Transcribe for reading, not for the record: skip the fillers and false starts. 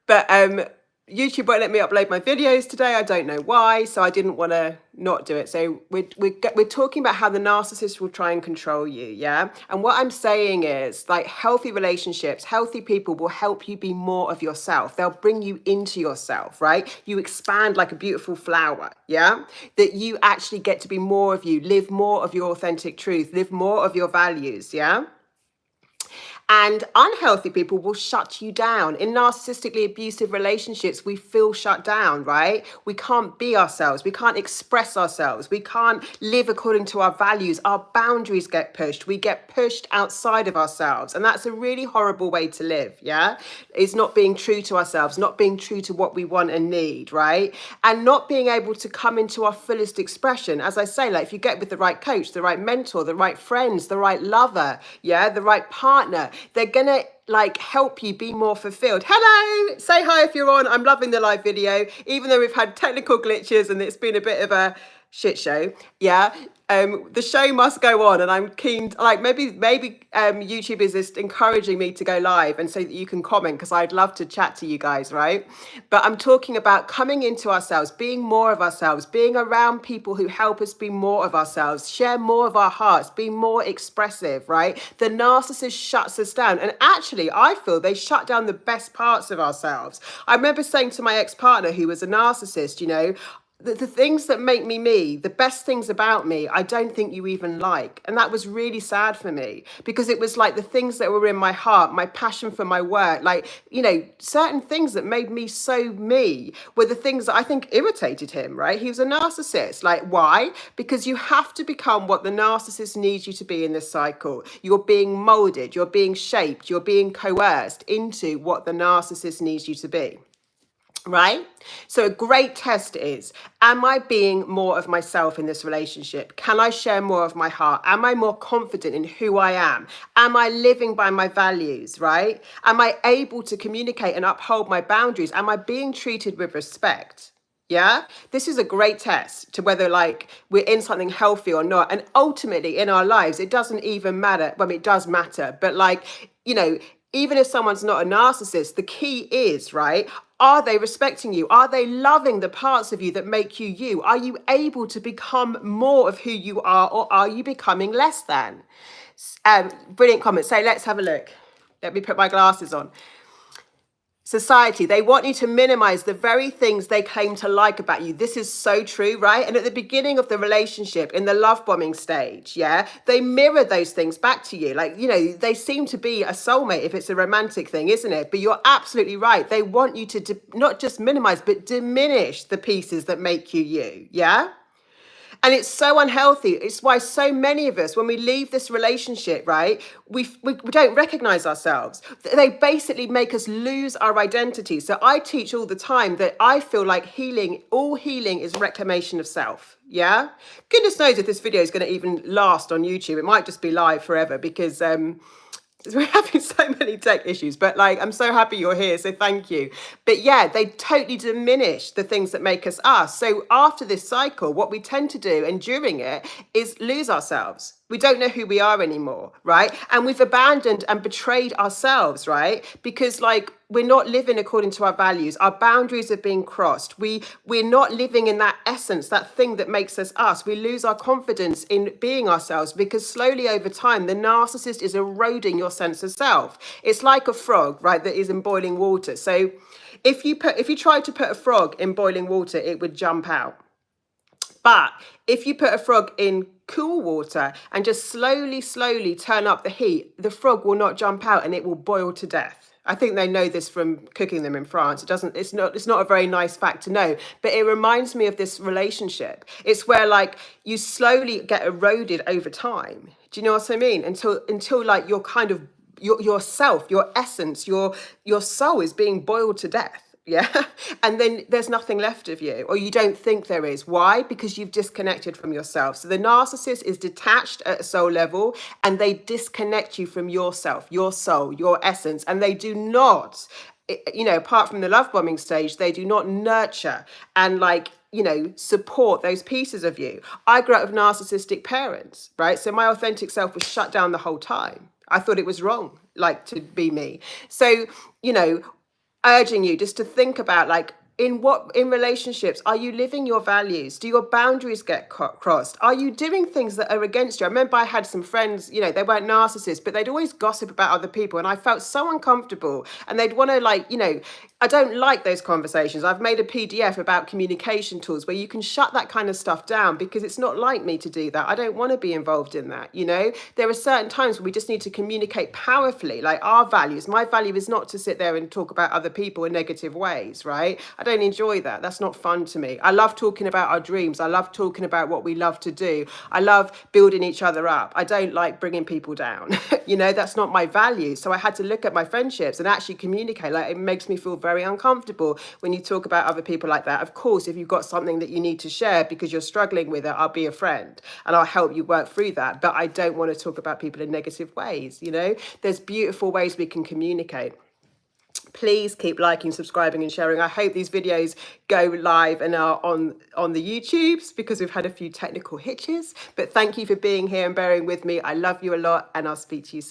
But YouTube won't let me upload my videos today. I don't know why, so I didn't want to not do it. So we're talking about how the narcissist will try and control you, yeah? And what I'm saying is, like, healthy relationships, healthy people will help you be more of yourself. They'll bring you into yourself, right? You expand like a beautiful flower, yeah? That you actually get to be more of you, live more of your authentic truth, live more of your values, yeah? And unhealthy people will shut you down. In narcissistically abusive relationships, we feel shut down, right? We can't be ourselves. We can't express ourselves. We can't live according to our values. Our boundaries get pushed. We get pushed outside of ourselves. And that's a really horrible way to live, yeah? It's not being true to ourselves, not being true to what we want and need, right? And not being able to come into our fullest expression. As I say, like, if you get with the right coach, the right mentor, the right friends, the right lover, yeah, the right partner, they're gonna like help you be more fulfilled. Hello, say hi if you're on. I'm loving the live video, even though we've had technical glitches and it's been a bit of a shit show. Yeah. The show must go on, and I'm keen to, like, maybe YouTube is just encouraging me to go live and so that you can comment, because I'd love to chat to you guys, right? But I'm talking about coming into ourselves, being more of ourselves, being around people who help us be more of ourselves, share more of our hearts, be more expressive, right? The narcissist shuts us down, and actually I feel they shut down the best parts of ourselves. I remember saying to my ex-partner, who was a narcissist, you know, the things that make me, the best things about me, I don't think you even like. And that was really sad for me, because it was like the things that were in my heart, my passion for my work, like, you know, certain things that made me so me were the things that I think irritated him, right? He was a narcissist. Like, why? Because you have to become what the narcissist needs you to be in this cycle. You're being molded, you're being shaped, you're being coerced into what the narcissist needs you to be. Right? So a great test is, am I being more of myself in this relationship? Can I share more of my heart? Am I more confident in who I am? Am I living by my values, right? Am I able to communicate and uphold my boundaries? Am I being treated with respect? Yeah, this is a great test to whether, like, we're in something healthy or not. And ultimately in our lives, it doesn't even matter. Well, I mean, it does matter, but, like, you know, even if someone's not a narcissist, the key is, right, are they respecting you? Are they loving the parts of you that make you you? Are you able to become more of who you are, or are you becoming less than? Brilliant comment. So let's have a look. Let me put my glasses on. Society, they want you to minimize the very things they claim to like about you. This is so true, right? And at the beginning of the relationship, in the love bombing stage, yeah, they mirror those things back to you. Like, you know, they seem to be a soulmate if it's a romantic thing, isn't it? But you're absolutely right. They want you to not just minimize, but diminish the pieces that make you you, yeah? And it's so unhealthy. It's why so many of us, when we leave this relationship, right, we don't recognize ourselves. They basically make us lose our identity. So I teach all the time that I feel like healing, all healing is reclamation of self. Yeah. Goodness knows if this video is going to even last on YouTube. It might just be live forever, because we're having so many tech issues, but, like, I'm so happy you're here, so thank you. But yeah, they totally diminish the things that make us us. So after this cycle, what we tend to do, and during it, is lose ourselves. We don't know who we are anymore, right? And we've abandoned and betrayed ourselves, right? Because, like, we're not living according to our values. Our boundaries are being crossed. We're not living in that essence, that thing that makes us us. We lose our confidence in being ourselves, because slowly over time, the narcissist is eroding your sense of self. It's like a frog, right, that is in boiling water. So if you tried to put a frog in boiling water, it would jump out. But if you put a frog in cool water and just slowly turn up the heat, the frog will not jump out and it will boil to death. I think they know this from cooking them in France. It's not a very nice fact to know, but it reminds me of this relationship. It's where, like, you slowly get eroded over time. Do you know what I mean? Until like you're kind of yourself, your essence, your soul is being boiled to death. Yeah. And then there's nothing left of you, or you don't think there is. Why? Because you've disconnected from yourself. So the narcissist is detached at a soul level, and they disconnect you from yourself, your soul, your essence. And they do not, you know, apart from the love bombing stage, they do not nurture and, like, you know, support those pieces of you. I grew up with narcissistic parents, right? So my authentic self was shut down the whole time. I thought it was wrong, like, to be me. So, you know, urging you just to think about, like, in relationships, are you living your values? Do your boundaries get crossed? Are you doing things that are against you? I remember I had some friends, you know, they weren't narcissists, but they'd always gossip about other people, and I felt so uncomfortable, and they'd want to, like, you know, I don't like those conversations. I've made a PDF about communication tools where you can shut that kind of stuff down, because it's not like me to do that. I don't want to be involved in that. You know, there are certain times where we just need to communicate powerfully, like our values. My value is not to sit there and talk about other people in negative ways, right? I don't enjoy that. That's not fun to me. I love talking about our dreams. I love talking about what we love to do. I love building each other up. I don't like bringing people down. You know, that's not my value. So I had to look at my friendships and actually communicate. Like, it makes me feel very uncomfortable when you talk about other people like that. Of course, if you've got something that you need to share because you're struggling with it, I'll be a friend and I'll help you work through that. But I don't want to talk about people in negative ways. You know, there's beautiful ways we can communicate. Please keep liking, subscribing and sharing. I hope these videos go live and are on the YouTubes, because we've had a few technical hitches. But thank you for being here and bearing with me. I love you a lot, and I'll speak to you soon.